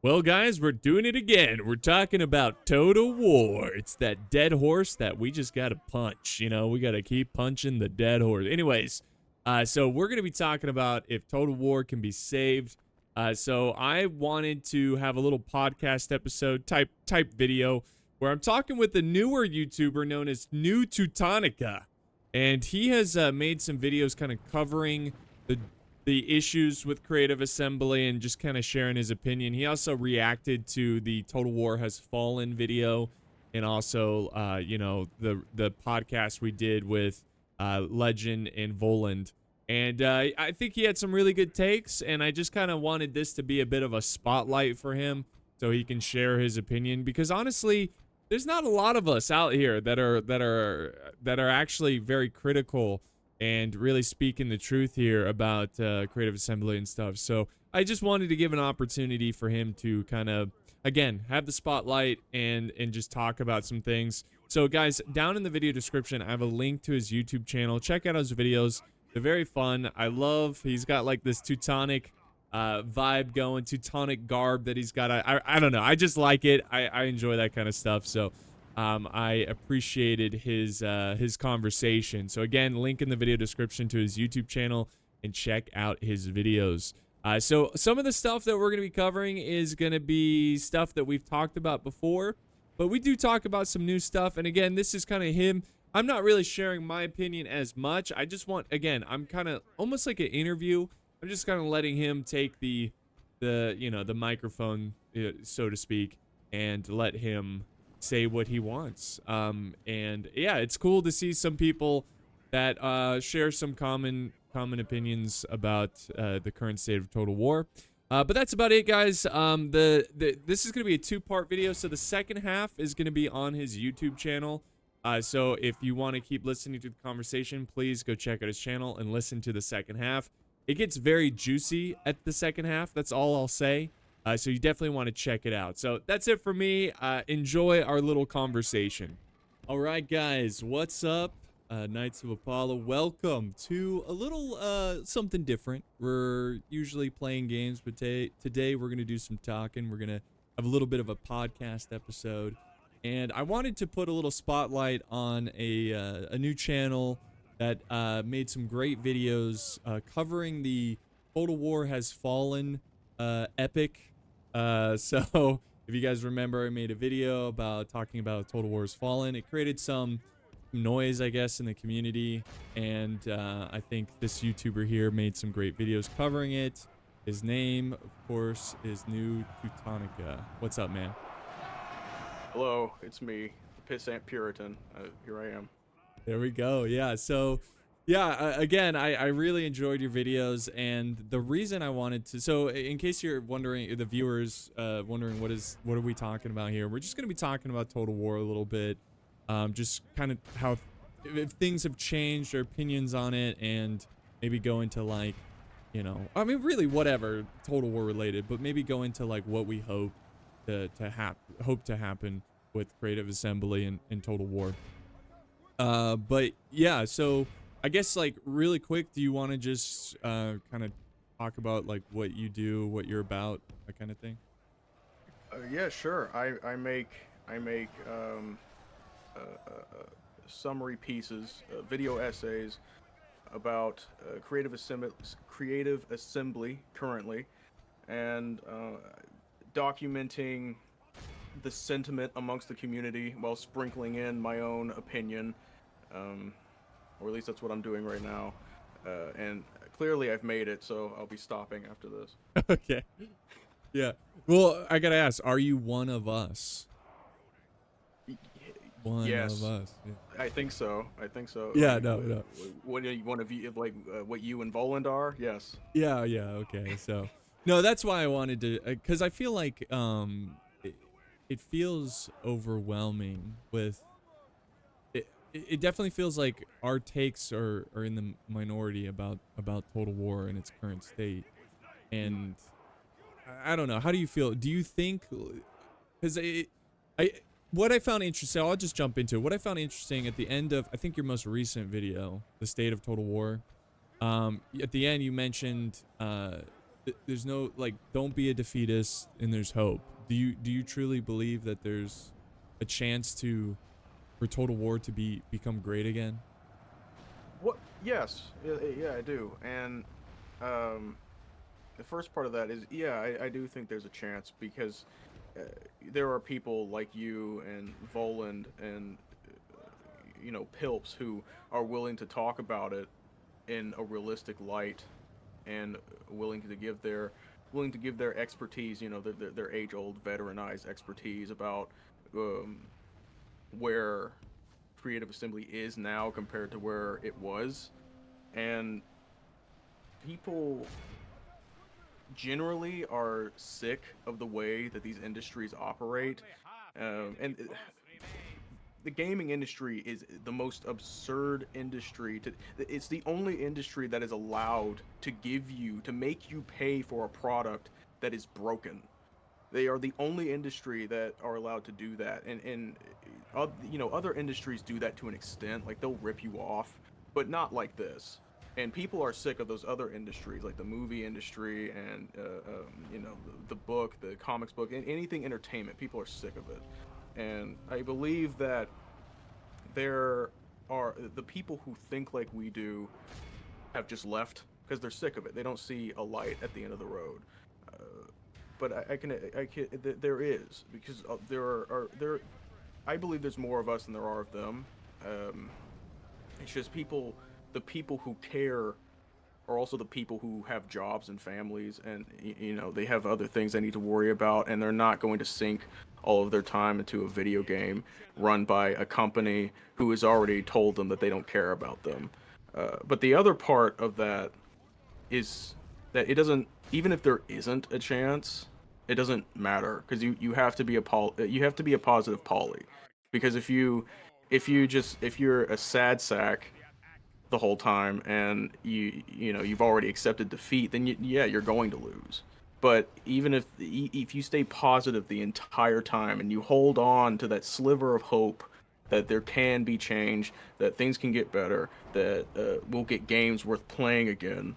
Well, guys, we're doing it again. We're talking about Total War. It's that dead horse that we just gotta punch. You know, we gotta keep punching the dead horse. Anyways, so we're gonna be talking about if Total War can be saved. So I wanted to have a little podcast episode type video where I'm talking with a newer YouTuber known as NewTeutonica, and he has made some videos kind of covering the issues with Creative Assembly and just kind of sharing his opinion. He also reacted to the Total War Has Fallen video, and also, you know, the podcast we did with Legend and Voland. And I think he had some really good takes, and I just kind of wanted this to be a bit of a spotlight for him so he can share his opinion, because honestly, there's not a lot of us out here that are actually very critical and really speaking the truth here about Creative Assembly and stuff. So I just wanted to give an opportunity for him to kind of, again, have the spotlight and just talk about some things. So guys, down in the video description, I have a link to his YouTube channel. Check out his videos. They're very fun. He's got like this Teutonic vibe going, Teutonic garb that he's got. I don't know. I just like it. I enjoy that kind of stuff. So I appreciated his conversation. So again, link in the video description to his YouTube channel, and check out his videos. So some of the stuff that we're going to be covering is going to be stuff that we've talked about before, but we do talk about some new stuff. And again, this is kind of him. I'm not really sharing my opinion as much. I just want, again, I'm kind of almost like an interview. I'm just kind of letting him take the microphone, so to speak, and let him say what he wants. And yeah, it's cool to see some people that share some common opinions about the current state of Total War. But that's about it, guys. This is going to be a two-part video. So the second half is going to be on his YouTube channel. So if you want to keep listening to the conversation, please go check out his channel and listen to the second half. It gets very juicy at the second half. That's all I'll say. So you definitely want to check it out. So that's it for me. Enjoy our little conversation. All right, guys, what's up? Knights of Apollo, welcome to a little something different. We're usually playing games, but today we're going to do some talking. We're going to have a little bit of a podcast episode. And I wanted to put a little spotlight on a new channel that made some great videos covering the Total War Has Fallen epic. So if you guys remember, I made a video about talking about Total War Has Fallen. It created some noise, I guess, in the community, and I think this YouTuber here made some great videos covering it. His name, of course, is NewTeutonica. What's up, man? Hello, it's me, the Pissant Puritan. Here I am. There we go. Yeah, so yeah, again, I really enjoyed your videos, and the reason I wanted to, so in case you're wondering, the viewers wondering what are we talking about here, we're just going to be talking about Total War a little bit, just kind of how, if things have changed, our opinions on it, and maybe go into, like, you know, I mean, really whatever Total War related, but maybe go into like what we hope to happen with Creative Assembly and Total War. But yeah, so I guess, like, really quick, do you want to just kind of talk about like what you do, what you're about, that kind of thing? Yeah, sure. I make summary pieces, video essays about Creative Assembly currently, and documenting the sentiment amongst the community while sprinkling in my own opinion, or at least that's what I'm doing right now. And clearly I've made it, so I'll be stopping after this. Okay. Yeah. Well, I gotta ask, are you one of us? Yes. One of us. Yeah. I think so. Yeah, like, no. What you want to be like? What you and Voland are? Yes. Yeah. Okay. So, no, that's why I wanted to, because I feel like it feels overwhelming with. It definitely feels like our takes are in the minority about Total War and its current state, and I don't know. How do you feel? Do you think? Because what I found interesting, I'll just jump into it. What I found interesting at the end of, I think, your most recent video, the state of Total War, at the end you mentioned there's no like, don't be a defeatist and there's hope. Do you truly believe that there's a chance for Total War to become great again? What? Yes, yeah, I do. And um, the first part of that is, yeah, I do think there's a chance because uh, there are people like you and Voland and Pilps who are willing to talk about it in a realistic light and willing to give their expertise, their age-old veteranized expertise about um, where Creative Assembly is now compared to where it was. And people generally are sick of the way that these industries operate. And the gaming industry is the most absurd industry it's the only industry that is allowed to make you pay for a product that is broken. They are the only industry that are allowed to do that, and other industries do that to an extent, like they'll rip you off, but not like this. And people are sick of those other industries, like the movie industry and the book, the comics book, and anything entertainment. People are sick of it, and I believe that there are the people who think like we do have just left because they're sick of it. They don't see a light at the end of the road. But there is, because there. I believe there's more of us than there are of them. It's just the people who care are also the people who have jobs and families, and they have other things they need to worry about, and they're not going to sink all of their time into a video game run by a company who has already told them that they don't care about them. But the other part of that is that it doesn't, even if there isn't a chance, it doesn't matter, because you have to be you have to be a positive poly, because if you're a sad sack the whole time and you've already accepted defeat, then yeah, you're going to lose. But even if you stay positive the entire time and you hold on to that sliver of hope that there can be change, that things can get better, that we'll get games worth playing again,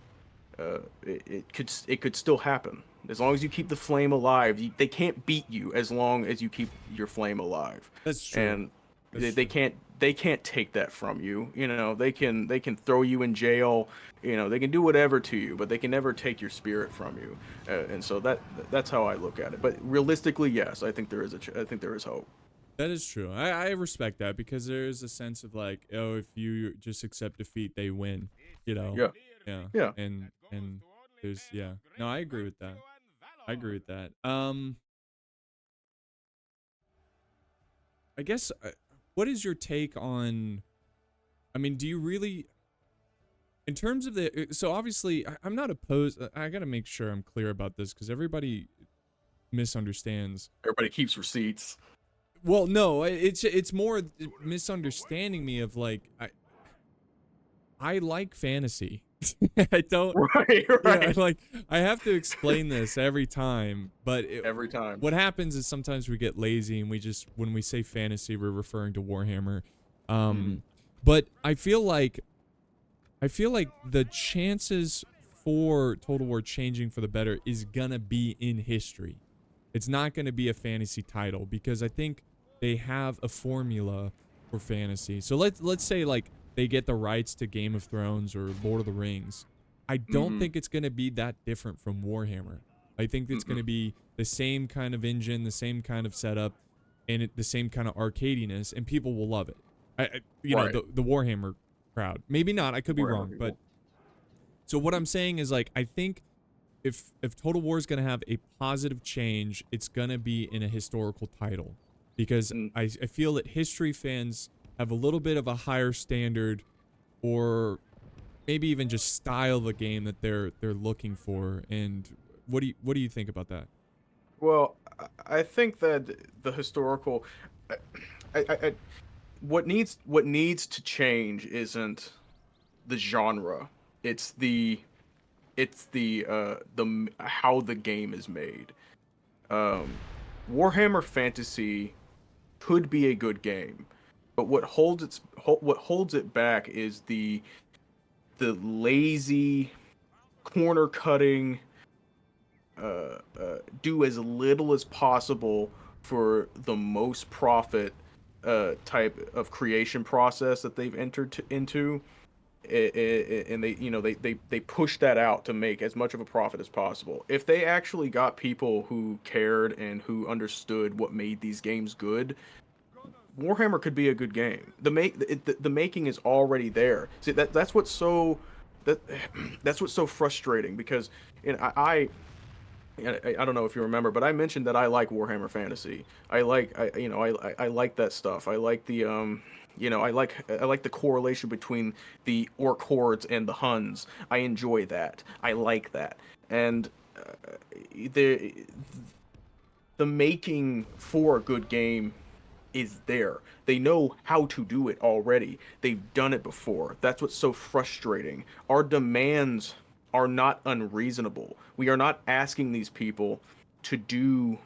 it could still happen. As long as you keep the flame alive, they can't beat you as long as you keep your flame alive. That's true. And That's they true. can't take that from you. They can throw you in jail. They can do whatever to you, but they can never take your spirit from you. And so that's how I look at it. But realistically, yes, I think I think there is hope. That is true. I respect that because there is a sense of like, oh, if you just accept defeat, they win. You know? Yeah, Yeah. yeah. And there's yeah. No, I agree with that. I agree with that. I guess what is your take on I mean, do you really in terms of the so obviously I'm not opposed I got to make sure I'm clear about this cuz everybody misunderstands. Everybody keeps receipts. Well, no, it's more misunderstanding me of like I like fantasy. I don't. Right, Yeah, right. like I have to explain this every time, but Every time. what happens is sometimes we get lazy and we just when we say fantasy, we're referring to Warhammer. Hmm. But I feel like the chances for Total War changing for the better is gonna be in history. It's not gonna be a fantasy title because I think they have a formula for fantasy. So let's say like they get the rights to Game of Thrones or Lord of the Rings. I don't Hmm. think it's gonna be that different from Warhammer. I think it's Hmm. gonna be the same kind of engine, the same kind of setup, and the same kind of arcadiness, and people will love it. Right. The Warhammer crowd. Maybe not. I could be Wherever wrong, but people. so what I'm saying is like I think if Total War is gonna have a positive change, it's gonna be in a historical title because Mm. I feel that history fans have a little bit of a higher standard or maybe even just style of a game that they're looking for. And what do you think about that? Well, I think that the historical, I what needs to change isn't the genre. It's the how the game is made. Um, Warhammer Fantasy could be a good game, but what holds it back is the lazy corner cutting do as little as possible for the most profit type of creation process that they've into, and they, they push that out to make as much of a profit as possible. If they actually got people who cared and who understood what made these games good, Warhammer could be a good game. The making is already there. See, that's what's so that that's what's so frustrating, because I don't know if you remember, but I mentioned that I like Warhammer Fantasy. I like that stuff. I like the I like the correlation between the orc hordes and the Huns. I enjoy that. I like that. And the the making for a good game is there. They know how to do it already. They've done it before. That's what's so frustrating. Our demands are not unreasonable. We are not asking these people to do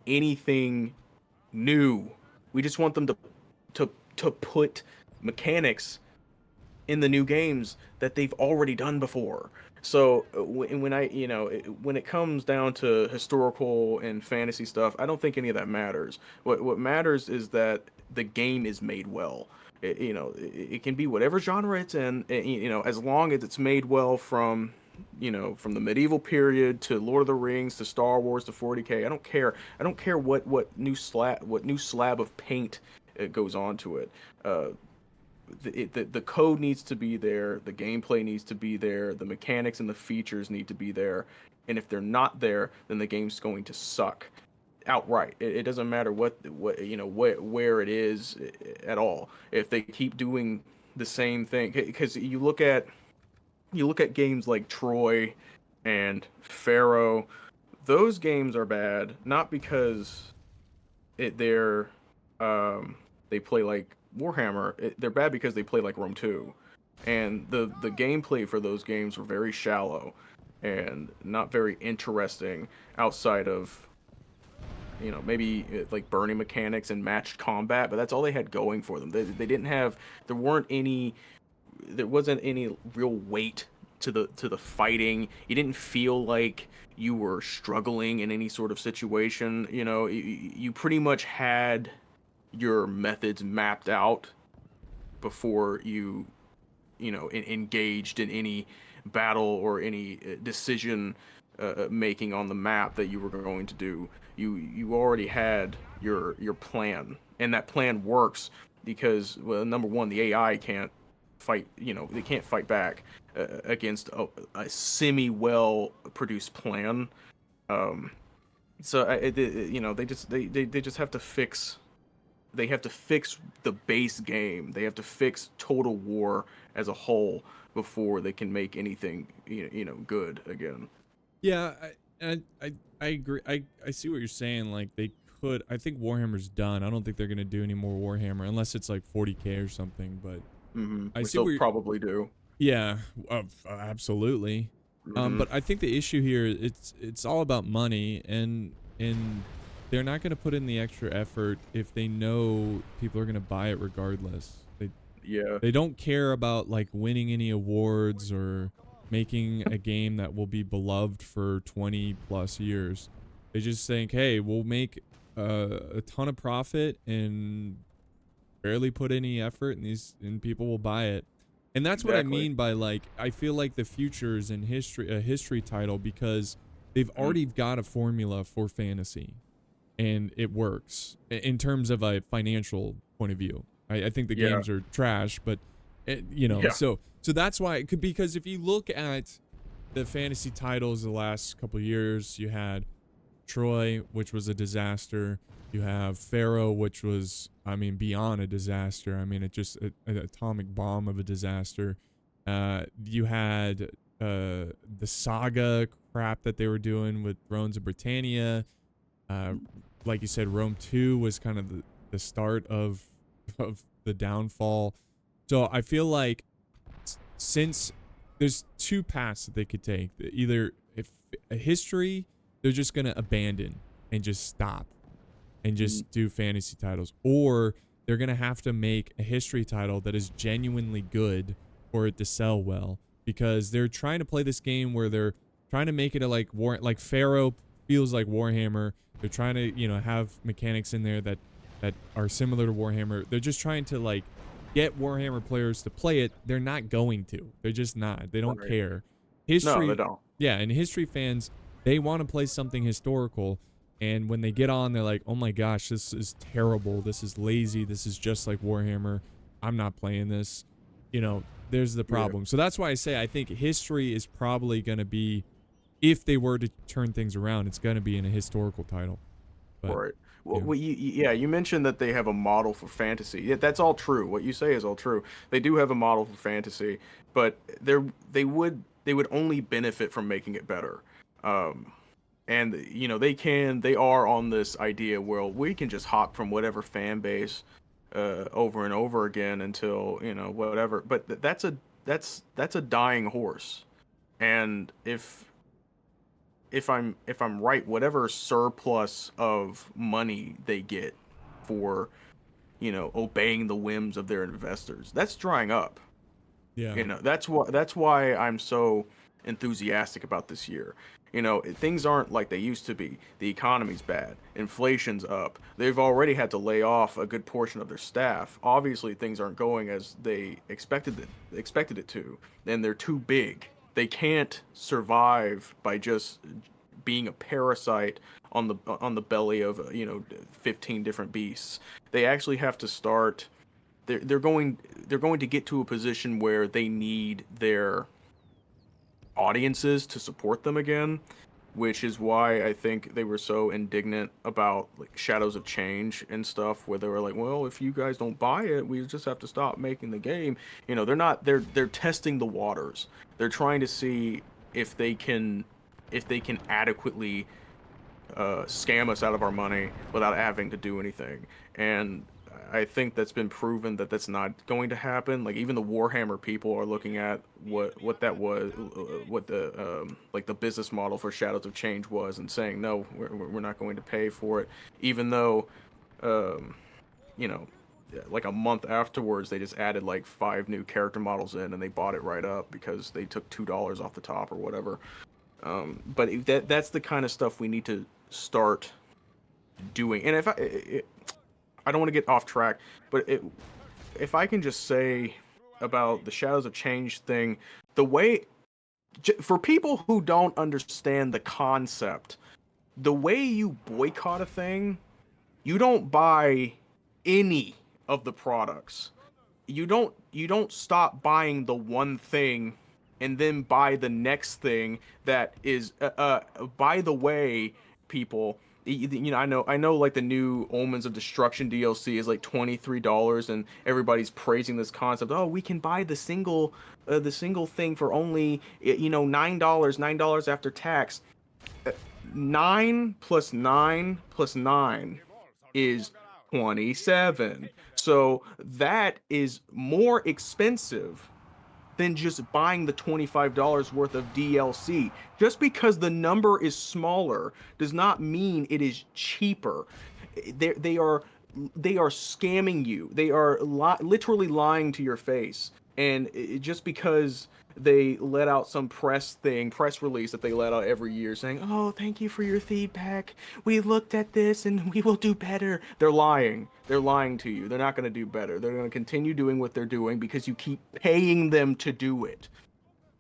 anything new. We just want them to put mechanics in the new games that they've already done before. So when it comes down to historical and fantasy stuff, I don't think any of that matters. What matters is that the game is made well. It can be whatever genre it's in, as long as it's made well from from the medieval period to Lord of the Rings to Star Wars to 40K. I don't care. I don't care what new slab of paint goes onto it. The code needs to be there, the gameplay needs to be there, the mechanics and the features need to be there, and if they're not there, then the game's going to suck outright. It doesn't matter where it is at all. If they keep doing the same thing, because you look at games like Troy and Pharaoh, those games are bad not because they play like Warhammer. They're bad because they play like Rome 2, and the gameplay for those games were very shallow and not very interesting outside of maybe like burning mechanics and matched combat, but that's all they had going for them. They didn't have there wasn't any real weight to the fighting. You didn't feel like you were struggling in any sort of situation. You pretty much had your methods mapped out before engaged in any battle or any decision making on the map that you were going to do. You already had your plan, and that plan works because, well, number one, the AI can't fight. They can't fight back against a semi well produced plan. So they just have to fix. They have to fix the base game. They have to fix Total War as a whole before they can make anything good again. Yeah, I agree. I see what you're saying. Like, they could. I think Warhammer's done. I don't think they're gonna do any more Warhammer unless it's like 40K or something. But I We see still where probably do. yeah, absolutely. Hmm. But I think the issue here, it's all about money, and they're not gonna put in the extra effort if they know people are gonna buy it regardless. Yeah, They don't care about like winning any awards or making a game that will be beloved for 20 plus years. They just think, hey, we'll make a ton of profit and barely put any effort, and people will buy it. And that's what I exactly. mean by, like, I feel like the future is in history, a history title, because they've Mm. already got a formula for fantasy, and it works in terms of a financial point of view. I think the Yeah, games are trash, but yeah. so that's why because if you look at the fantasy titles the last couple of years, you had Troy, which was a disaster. You have Pharaoh, which was, I mean, beyond a disaster. I mean, it just an atomic bomb of a disaster. You had the saga crap that they were doing with Thrones of Britannia. Uh, like you said, Rome 2 was kind of the start of the downfall. So I feel like since there's two paths that they could take, either if a history they're just gonna abandon and just stop and Mm. just do fantasy titles, or they're gonna have to make a history title that is genuinely good for it to sell well, because they're trying to play this game where they're trying to make it a like Pharaoh feels like Warhammer. They're trying to, you know, have mechanics in there that are similar to Warhammer. They're just trying to like get Warhammer players to play it. They're not going to. They're just not. They don't Right. care. No, they History, don't. yeah, and history fans, they want to play something historical, and when they get on, they're like, "Oh my gosh, this is terrible. This is lazy. This is just like Warhammer. I'm not playing this." You know, there's the problem. So that's why I say I think history is probably going to be, if they were to turn things around, it's going to be in a historical title. But, Right. Well, yeah. yeah, you mentioned that they have a model for fantasy. Yeah, that's all true. What you say is all true. They do have a model for fantasy, but they would only benefit from making it better. Um, and you know they are on this idea where we can just hop from whatever fan base over and over again until you know whatever. But that's a dying horse. And if I'm right, whatever surplus of money they get for, you know, obeying the whims of their investors, that's drying up. Yeah. You know, that's why I'm so enthusiastic about this year. You know, things aren't like they used to be. The economy's bad. Inflation's up. They've already had to lay off a good portion of their staff. Obviously, things aren't going as they expected it to. And they're too big. They can't survive by just being a parasite on the belly of 15 different beasts. They actually have to start. They're going to get to a position where they need their audiences to support them again, which is why I think they were so indignant about like Shadows of Change and stuff, where they were like, "Well, if you guys don't buy it, we just have to stop making the game." You know, they're testing the waters. They're trying to see if they can adequately scam us out of our money without having to do anything. And I think that's been proven that that's not going to happen. Like even the Warhammer people are looking at what that was, what the like the business model for Shadows of Change was, and saying no, we're not going to pay for it. Even though, you know, like a month afterwards, they just added like 5 new character models in, and they bought it right up because they took $2 off the top or whatever. But that's the kind of stuff we need to start doing. And I don't want to get off track, but if I can just say about the Shadows of Change thing, the way for people who don't understand the concept, the way you boycott a thing, you don't buy any of the products. You don't stop buying the one thing and then buy the next thing that is by the way, people, you know, I know like the new Omens of Destruction DLC is like $23, and everybody's praising this concept. Oh, we can buy the single thing for only $9 after tax. 9 plus 9 plus 9 is 27. So that is more expensive than just buying the $25 worth of DLC. Just because the number is smaller does not mean it is cheaper. They are scamming you. They are literally lying to your face. And just because they let out some press release that they let out every year saying, "Oh, thank you for your feedback. We looked at this and we will do better." They're lying. They're lying to you. They're not going to do better. They're going to continue doing what they're doing because you keep paying them to do it.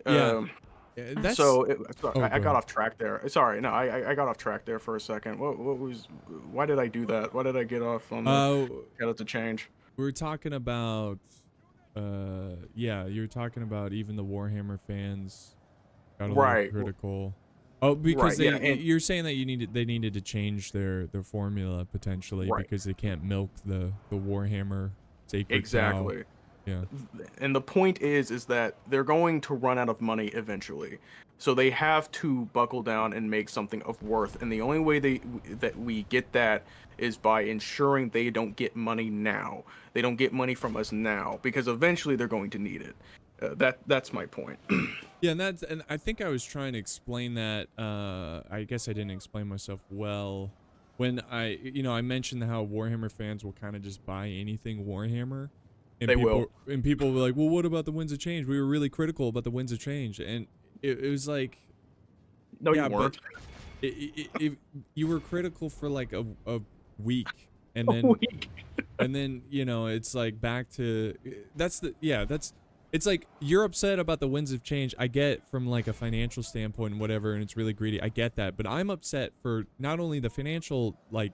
Yeah. Um, That's so Oh, I go got ahead. off track there. Sorry, no, I got off track there for a second. Why did I do that? Why did I get off on the Uh Shadow to Change? we were talking about yeah, you were talking about even the Warhammer fans got a little Right, critical. Oh, because right, yeah, and you're saying that they needed to change their formula potentially right, because they can't milk the Warhammer sacred cow. exactly. Yeah. And the point is that they're going to run out of money eventually, so they have to buckle down and make something of worth. And the only way that we get that is by ensuring they don't get money now. They don't get money from us now because eventually they're going to need it. That's my point. Yeah, and I think I was trying to explain that. I guess I didn't explain myself well when I mentioned how Warhammer fans will kind of just buy anything Warhammer, and They will. people were like, "Well, what about the Winds of Change? We were really critical about the Winds of Change," and it was like, No, you Yeah, but weren't. you were critical for like a week, and A then week. you know, it's like back to that's it's like you're upset about the winds of change. I get from like a financial standpoint and whatever, and it's really greedy. I get that, but I'm upset for not only the financial, like,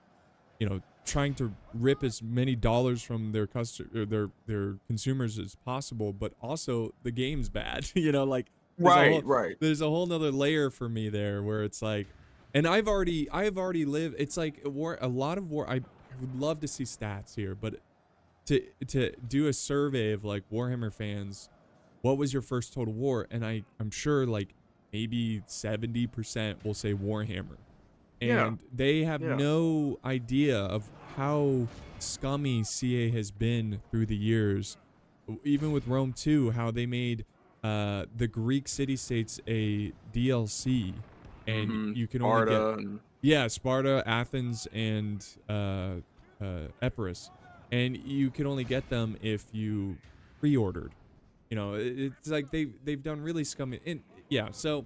you know, trying to rip as many dollars from their their consumers as possible, but also the game's bad. You know, like Right, right. there's a whole nother layer for me there where it's like, and I've already lived. It's like a lot of war. I would love to see stats here, but to do a survey of like Warhammer fans, what was your first Total War? And I'm sure like maybe 70% will say Warhammer, Yeah, and they have yeah. no idea of how scummy CA has been through the years. Even with Rome 2, how they made the Greek city-states a DLC, and you can only get, Sparta and yeah, Sparta, Athens, and Epirus, and you can only get them if you pre-ordered. You know, it's like they've done really scummy. And yeah, so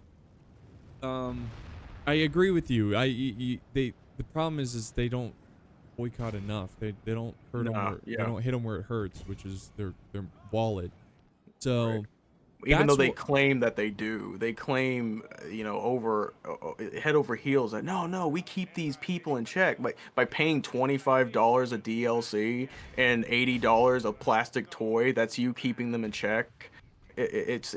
I agree with you. They the problem is they don't boycott enough. They don't hurt them nah, where they yeah, don't hit them where it hurts, which is their wallet. right. So Even though that's they what. claim that they do, they claim, over head over heels that no, we keep these people in check by paying $25 a DLC and $80 a plastic toy. That's you keeping them in check. It's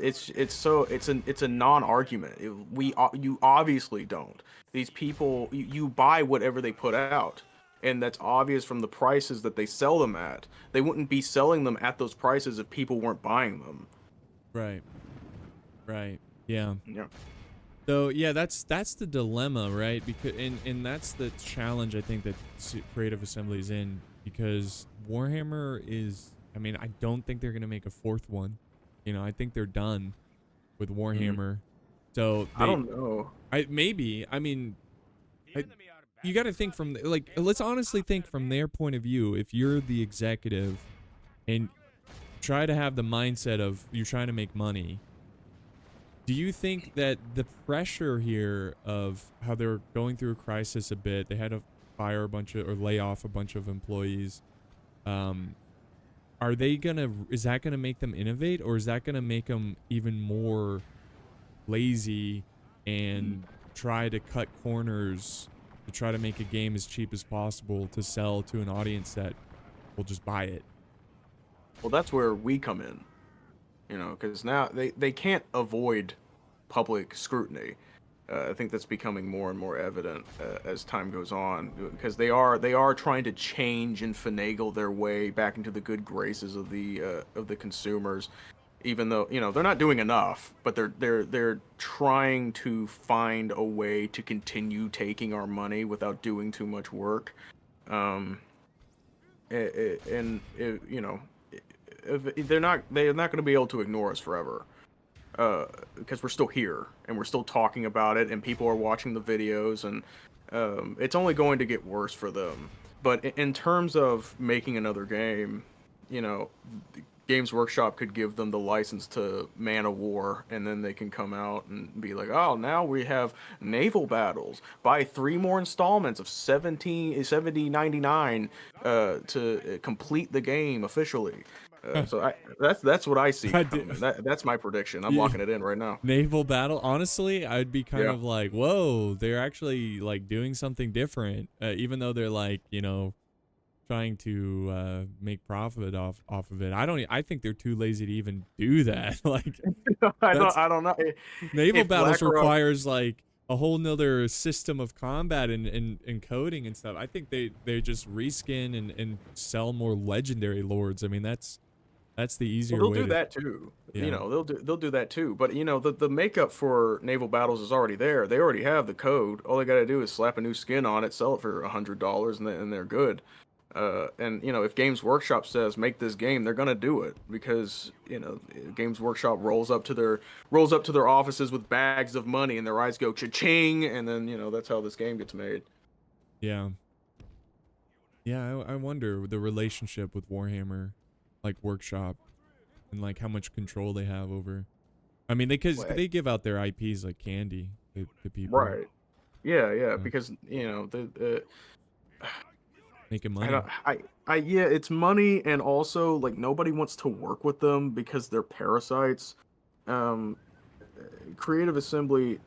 a non-argument. You obviously don't. These people, you buy whatever they put out, and that's obvious from the prices that they sell them at. They wouldn't be selling them at those prices if people weren't buying them. Right. Right. Yeah. Yeah. So yeah, that's the dilemma, right? Because and that's the challenge I think that Creative Assembly is in, because Warhammer is. I mean, I don't think they're gonna make a fourth one. You know, I think they're done with Mhm. Warhammer. So I don't know. maybe. I mean, you got to think from like, let's honestly think from their point of view. If you're the executive and try to have the mindset of you're trying to make money, do you think that the pressure here of how they're going through a crisis a bit, they had to fire a bunch of or lay off a bunch of employees, um, are they gonna, is that gonna make them innovate, or is that gonna make them even more lazy and try to cut corners to try to make a game as cheap as possible to sell to an audience that will just buy it? Well, that's where we come in, because now they can't avoid public scrutiny. I think that's becoming more and more evident as time goes on, because they are trying to change and finagle their way back into the good graces of the consumers, even though they're not doing enough, but they're trying to find a way to continue taking our money without doing too much work. Um, and if they're not going to be able to ignore us forever, because we're still here and we're still talking about it and people are watching the videos, and it's only going to get worse for them. But in terms of making another game, you know, Games Workshop could give them the license to Man of War, and then they can come out and be like, oh, now we have naval battles. Buy 3 more installments of 70.99 to complete the game officially. That's what I see I do. coming. That's my prediction. I'm Yeah. locking it in right now. Naval battle. Honestly, I'd be kind Yeah. of like, whoa, they're actually like doing something different, even though they're like, you know, trying to make profit off of it. I think they're too lazy to even do that. Like, that's I don't know. naval If battles BlackRock, requires like a whole nother system of combat and coding and stuff. I think they just reskin and sell more legendary lords. I mean, that's the well, easier they'll way do to. that too. Yeah. They'll do that too. But the makeup for naval battles is already there. They already have the code. All they got to do is slap a new skin on it, sell it for $100, and they're good. And if Games Workshop says make this game, they're gonna do it, because Games Workshop rolls up to their offices with bags of money, and their eyes go cha-ching, and then that's how this game gets made. Yeah. Yeah, I wonder the relationship with Warhammer, like Workshop, and like how much control they have over. I mean, because Well, they give out their IPs like candy. the people Right. Yeah, yeah, uh, because you know the making I money. don't yeah, it's money, and also like nobody wants to work with them because they're parasites. Um, Creative Assembly,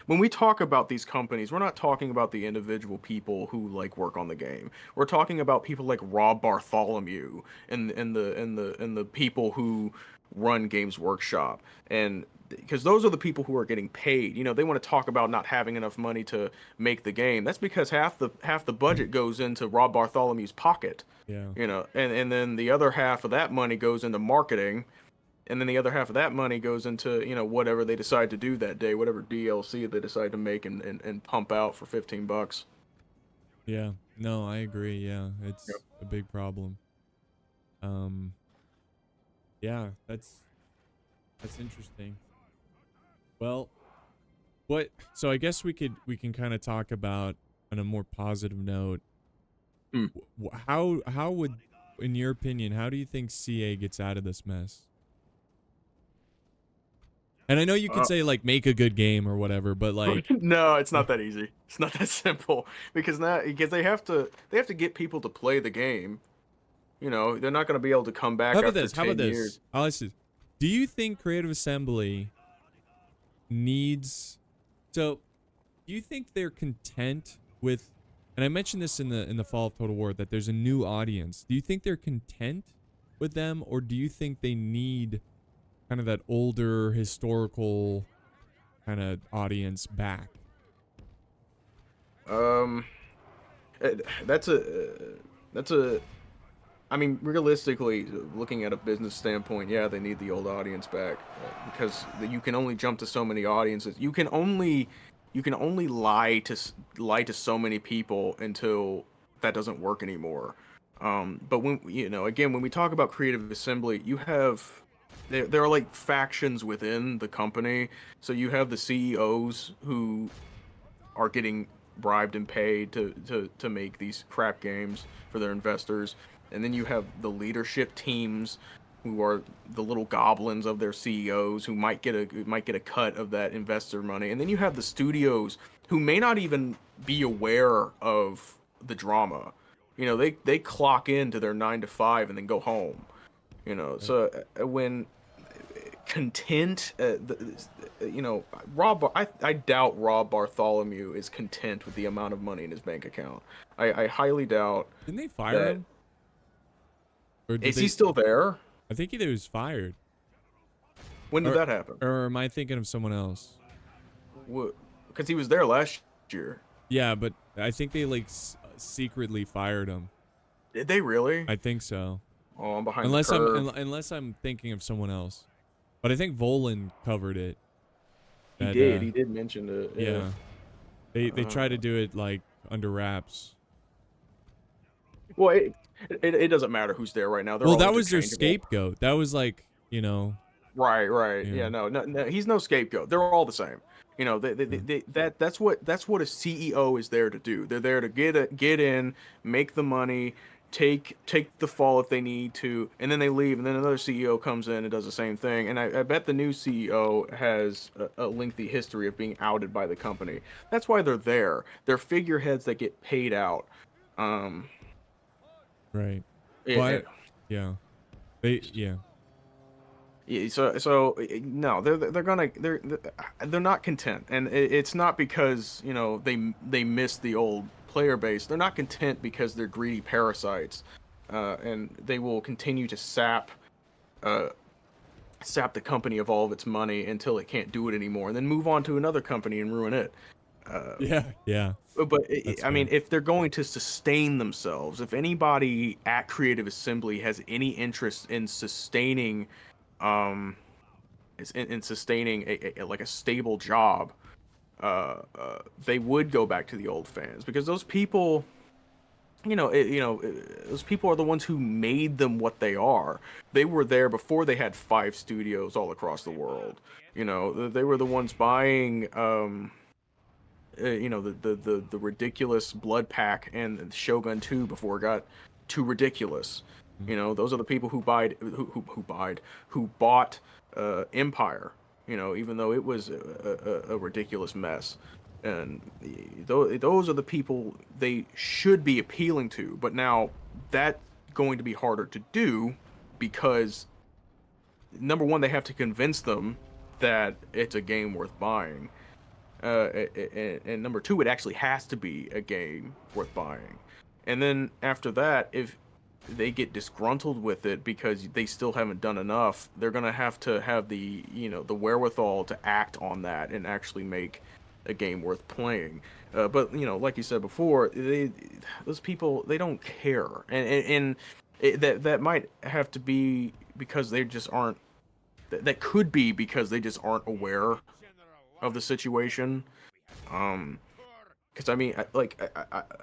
when we talk about these companies, we're not talking about the individual people who like work on the game. We're talking about people like Rob Bartholomew and the people who run Games Workshop, and because those are the people who are getting paid. You know, they want to talk about not having enough money to make the game. That's because half the budget goes into Rob Bartholomew's pocket. Yeah. You know, and then the other half of that money goes into marketing, and then the other half of that money goes into, you know, whatever they decide to do that day, whatever DLC they decide to make and pump out for 15 bucks. Yeah. No, I agree. Yeah, Yep. it's a big problem. Um, yeah, that's interesting. Well, what? So I guess we can kind of talk about on a more positive note. Hmm. How would, in your opinion, how do you think CA gets out of this mess? And I know you could Uh, say like make a good game or whatever, but like, no, it's not that easy. It's not that simple because they have to get people to play the game. You know, they're not going to be able to come how back about after this? How about 10 this? years. I'll ask you, do you think Creative Assembly needs, so do you think they're content with, and I mentioned this in the fall of Total War, that there's a new audience. Do you think they're content with them, or do you think they need kind of that older historical kind of audience back? Um, that's a I mean, realistically, looking at a business standpoint, yeah, they need the old audience back because you can only jump to so many audiences. You can only lie to so many people until that doesn't work anymore. But when again, when we talk about Creative Assembly, there are like factions within the company. So you have the CEOs who are getting bribed and paid to make these crap games for their investors. And then you have the leadership teams who are the little goblins of their CEOs who might get a cut of that investor money. And then you have the studios who may not even be aware of the drama. You know, they clock into their 9 to 5 and then go home. You know, Right. so when content. I doubt Rob Bartholomew is content with the amount of money in his bank account. I highly doubt Didn't they fire that. him? Or did Is he they? still there? I think he was fired. When did Or that happen? or am I thinking of someone else? Because he was there last year. Yeah, but I think they like secretly fired him. Did they really? I think so. Oh, I'm behind the Unless curve. unless I'm thinking of someone else. But I think Volan covered it. He That did. He did mention it. Yeah. yeah. They try to Uh, do it like under wraps. well, it doesn't matter who's there right now. They're Well, all that was their interchangeable. scapegoat. That was like, you know, Right, right. yeah. Yeah, no, no, no, he's no scapegoat. They're all the same. You know, Yeah. that's what a CEO is there to do. They're there to get in, make the money, take the fall if they need to, and then they leave, and then another CEO comes in and does the same thing. And I bet the new CEO has a lengthy history of being outed by the company. That's why they're there. They're figureheads that get paid out. Um, Right. it, But yeah. They yeah. Yeah, so no, they're not content, and it's not because they miss the old player base. They're not content because they're greedy parasites, and they will continue to uh, sap the company of all of its money until it can't do it anymore, and then move on to another company and ruin it. Uh, Yeah. Yeah. but That's I mean, fair. if they're going to sustain themselves, if anybody at Creative Assembly has any interest in sustaining, um, in sustaining like a stable job, they would go back to the old fans because those people, those people are the ones who made them what they are. They were there before they had 5 studios all across the world. You know, they were the ones buying, the ridiculous Blood Pack and Shogun 2 before it got too ridiculous. Mm. You know, those are the people who bought Empire. You know, even though it was a ridiculous mess. And those are the people they should be appealing to. But now that's going to be harder to do because number one, they have to convince them that it's a game worth buying. And number two, it actually has to be a game worth buying. And then after that, if they get disgruntled with it because they still haven't done enough, they're gonna have to have the the wherewithal to act on that and actually make a game worth playing. But like you said before, those people they don't care, and that might have to be because they just aren't. That could be because they just aren't aware of the situation. Because I mean,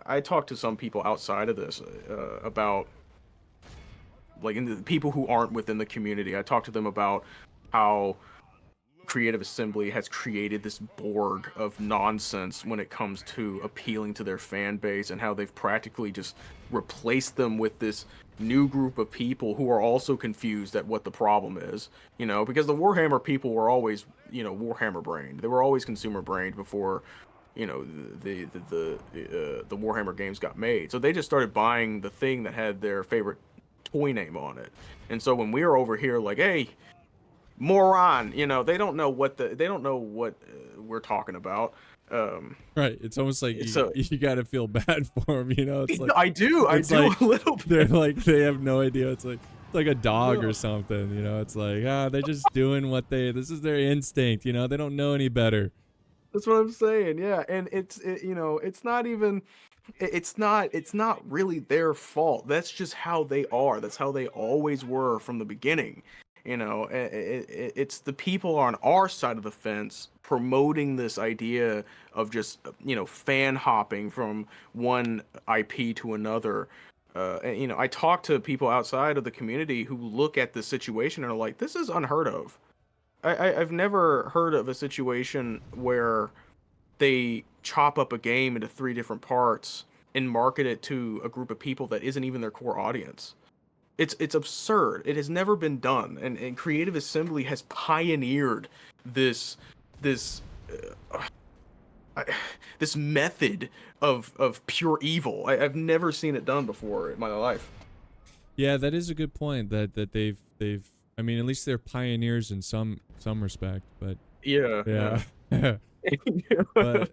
I talked to some people outside of this about like in the people who aren't within the community. I talked to them about how Creative Assembly has created this Borg of nonsense when it comes to appealing to their fan base, and how they've practically just replaced them with this new group of people who are also confused at what the problem is. Because the Warhammer people were always, Warhammer brained. They were always consumer brained before, the Warhammer games got made. So they just started buying the thing that had their favorite toy name on it. And so when we were over here like, hey, moron, they don't know what we're talking about. Right. It's almost like so you gotta feel bad for them. It's like I do like, a little bit. They're like they have no idea. It's like a dog or something. It's like they're just doing this is their instinct. They don't know any better. That's what I'm saying. Yeah, and it's not even. It's not really their fault. That's just how they are. That's how they always were from the beginning. It's the people on our side of the fence promoting this idea of just fan hopping from one IP to another. And I talk to people outside of the community who look at the situation and are like, this is unheard of. I've never heard of a situation where they chop up a game into 3 different parts and market it to a group of people that isn't even their core audience. It's absurd. It has never been done, and Creative Assembly has pioneered this method of pure evil. I've never seen it done before in my life. Yeah, that is a good point. That they've. I mean, at least they're pioneers in some respect, but yeah. But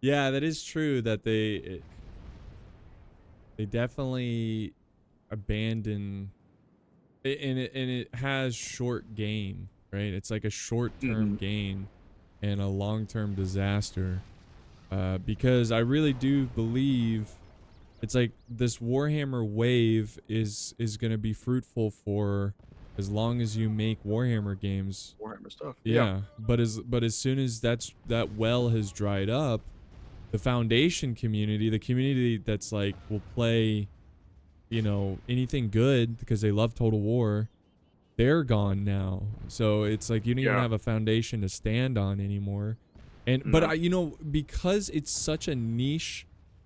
yeah, that is true. That they definitely abandon it, and it has short game, right? It's like a short-term gain and a long-term disaster. Because I really do believe it's like this Warhammer wave is gonna be fruitful for as long as you make Warhammer games. Warhammer stuff. Yeah. But as soon as that well has dried up, the Foundation community, the community that's like will play, anything good because they love Total War, they're gone now. So it's like you don't even have a foundation to stand on anymore. And but because it's such a niche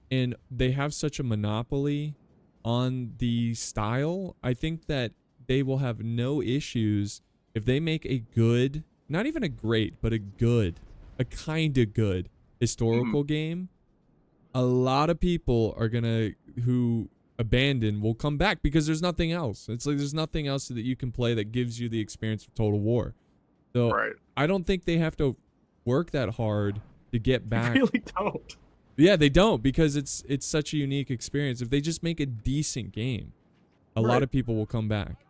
and they have such a monopoly on the style, I think that they will have no issues if they make a good, not even a great, but a kind of good historical game. A lot of people are who abandon will come back because there's nothing else. It's like there's nothing else that you can play that gives you the experience of Total War. So I don't think they have to work that hard to get back. They really don't. Yeah, they don't, because it's such a unique experience. If they just make a decent game, a lot of people will come back.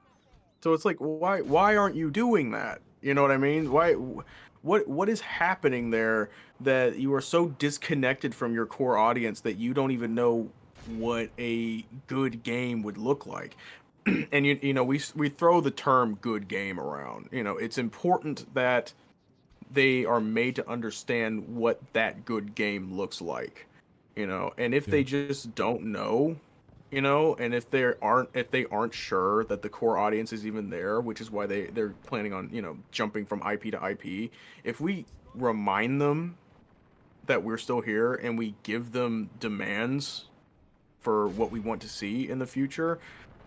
So it's like, why aren't you doing that? You know what I mean? What is happening there that you are so disconnected from your core audience that you don't even know what a good game would look like? And we throw the term good game around. It's important that they are made to understand what that good game looks like. And if they just don't know, and if they aren't sure that the core audience is even there, which is why they're planning on jumping from IP to IP, if we remind them that we're still here and we give them demands for what we want to see in the future,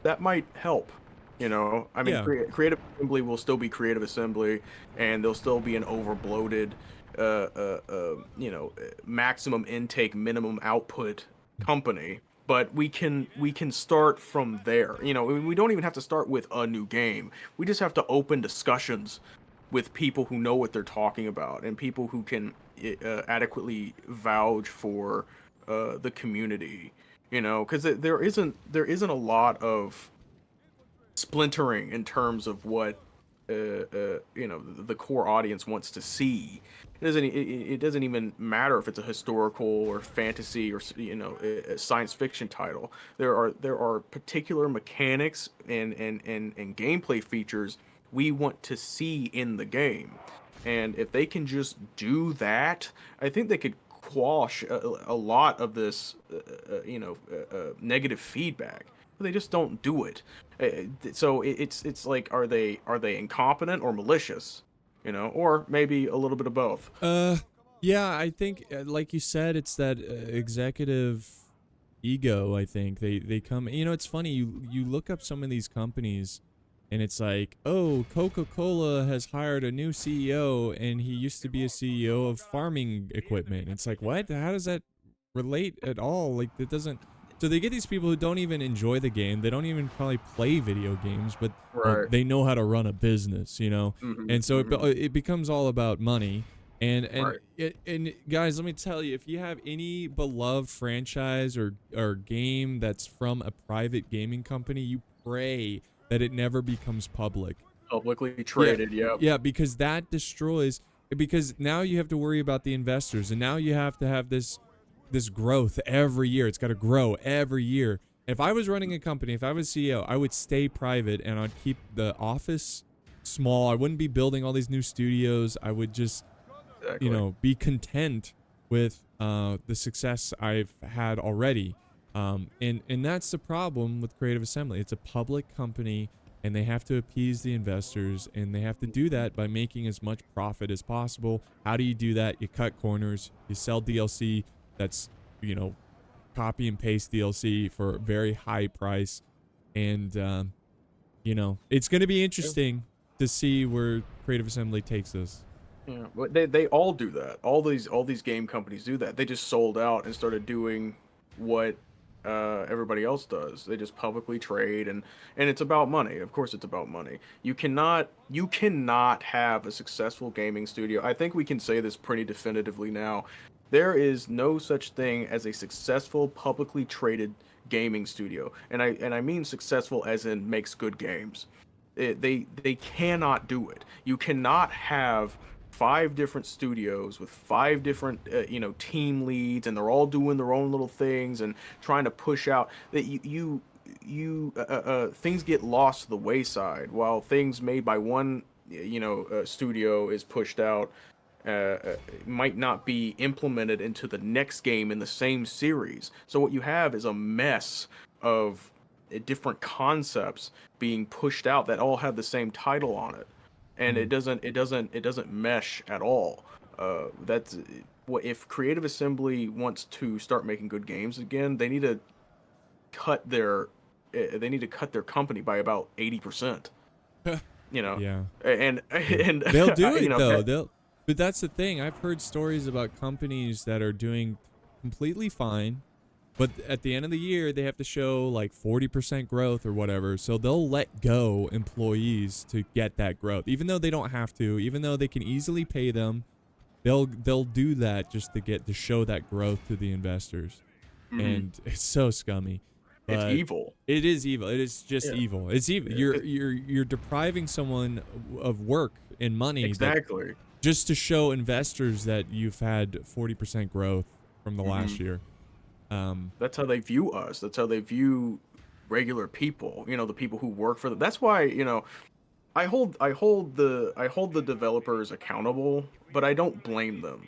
that might help. You know, I mean, Yeah. Creative Assembly will still be Creative Assembly, and they'll still be an overbloated, maximum intake, minimum output company. But we can start from there. You know, we don't even have to start with a new game. We just have to open discussions with people who know what they're talking about and people who can adequately vouch for the community. You know, because there isn't a lot of splintering in terms of what the core audience wants to see. It doesn't even matter if it's a historical or fantasy or a science fiction title. There are particular mechanics and gameplay features we want to see in the game, and if they can just do that, I think they could quash a lot of this negative feedback. But they just don't do it. So it's like, are they incompetent or malicious, or maybe a little bit of both. Uh, yeah, I think, like you said, it's that executive ego. I think they come. You know, it's funny. You look up some of these companies, and it's like, oh, Coca-Cola has hired a new CEO, and he used to be a CEO of farming equipment. It's like, what? How does that relate at all? Like, it doesn't. So they get these people who don't even enjoy the game. They don't even probably play video games, but Right. they know how to run a business, you know. Hmm. And so Hmm. it becomes all about money. And Right. and guys, let me tell you, if you have any beloved franchise or game that's from a private gaming company, you pray that it never becomes public. Publicly Yeah, traded. Yep. yeah, because that destroys. Because now you have to worry about the investors, and now you have to have this growth every year. It's got to grow every year. If I was running a company, if I was CEO, I would stay private and I'd keep the office small. I wouldn't be building all these new studios. I would just, Exactly. be content with the success I've had already. And that's the problem with Creative Assembly. It's a public company, and they have to appease the investors, and they have to do that by making as much profit as possible. How do you do that? You cut corners. You sell DLC that's, you know, copy and paste DLC for a very high price, and it's going to be Yeah. interesting to see where Creative Assembly takes us. Yeah. But they all do that. All these game companies do that. They just sold out and started doing what everybody else does. They just publicly trade, and it's about money. Of course, it's about money. You cannot have a successful gaming studio. I think we can say this pretty definitively now. There is no such thing as a successful publicly traded gaming studio, and I mean successful as in makes good games. They cannot do it. You cannot have five different studios with five different team leads, and they're all doing their own little things and trying to push out that things get lost to the wayside while things made by one studio is pushed out, might not be implemented into the next game in the same series. So what you have is a mess of different concepts being pushed out that all have the same title on it, and Mm. it doesn't mesh at all. That's what if Creative Assembly wants to start making good games again, cut their they need to cut their company by about 80%. You know, Yeah. Yeah. and They'll do it though. that. But that's the thing. I've heard stories about companies that are doing completely fine, but at the end of the year they have to show like 40% growth or whatever. So they'll let go employees to get that growth. Even though they don't have to, even though they can easily pay them, they'll do that just to show that growth to the investors. Mhm. And it's so scummy. It's But evil. it is evil. It is just Yeah. evil. It's evil. Yeah, You're depriving someone of work and money that exactly. just to show investors that you've had 40% growth from the Hmm. last year. Um, That's how they view us. That's how they view regular people. The people who work for them. That's why I hold the developers accountable, but I don't blame them.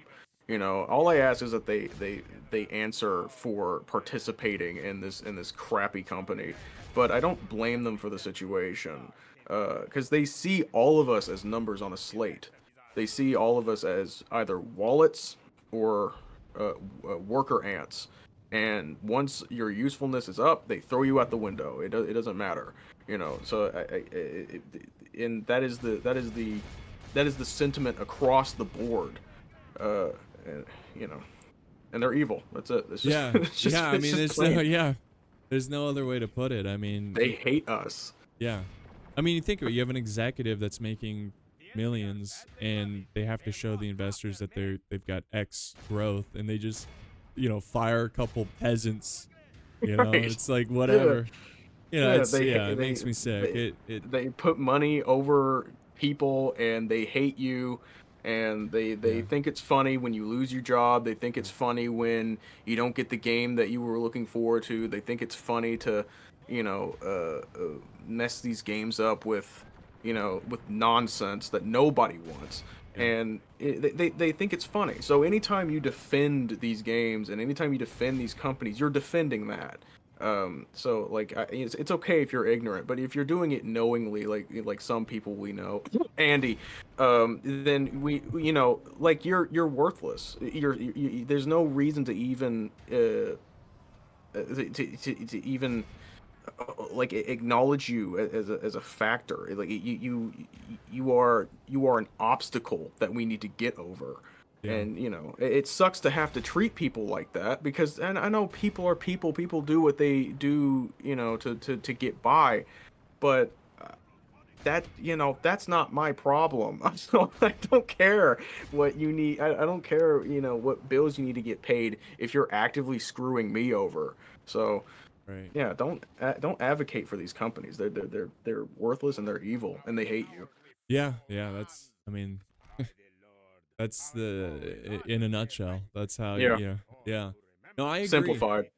All I ask is that they answer for participating in this crappy company, but I don't blame them for the situation, because they see all of us as numbers on a slate. They see all of us as either wallets or worker ants. And once your usefulness is up, they throw you out the window. It doesn't matter. You know, so and that is the sentiment across the board. Uh, and, you know, and they're evil. That's it. It's just Yeah, yeah. I it's mean, just there's no, plain. yeah, there's no other way to put it. I mean, They hate us. yeah. I mean, you think of it, you have an executive that's making millions, and they have to show the investors that they've got X growth, and they just, fire a couple peasants. Right. It's like Yeah. whatever. Yeah. It makes me sick. They It they put money over people, and they hate you, and they yeah, think it's funny when you lose your job. They think it's funny when you don't get the game that you were looking forward to. They think it's funny to, mess these games up with, with nonsense that nobody wants. yeah, And they think it's funny. So anytime you defend these games and anytime you defend these companies, you're defending that. So like it's okay if you're ignorant, but if you're doing it knowingly, like some people we know, Andy, then like you're worthless. There's no reason to even to even like acknowledge you as a factor. Like you are an obstacle that we need to get over. yeah, And it sucks to have to treat people like that, because, and I know people are people. People do what they do, to get by. But that that's not my problem. So I don't care what you need. I don't care what bills you need to get paid if you're actively screwing me over. So right. yeah, don't advocate for these companies. They're worthless, and they're evil, and they hate you. Yeah, yeah. I mean, that's in a nutshell. That's how. Yeah, Yeah, yeah. No, I agree. simplified.